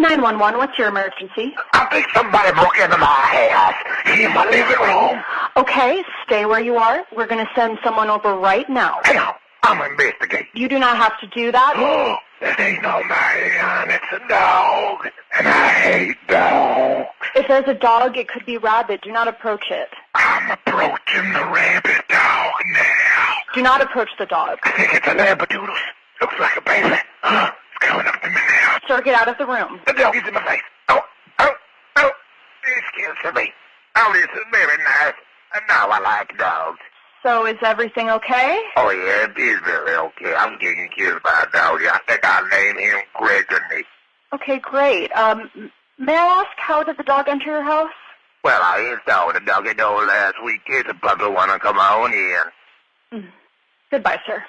911, what's your emergency? I think somebody broke into my house. He's in my living room. Okay, stay where you are. We're going to send someone over right now. Hang on, I'm investigating. You do not have to do that. Oh, that ain't no man, it's a dog. And I hate dogs. If there's a dog, it could be rabid. Do not approach it. I'm approaching the rabbit dog now. Do not approach the dog. I think it's a labradoodle. Looks like a baby. It's coming up to me now. Sir, get out of the room. The dog is in my face. Oh. It's killing me. Oh, this is very nice. And now I like dogs. So is everything okay? Oh, yeah, it is very okay. I'm getting killed by a dog. I think I'll name him Gregory. Okay, great. May I ask, how did the dog enter your house? Well, I installed the doggy door last week. It's a puppy want to come on in. Goodbye, sir.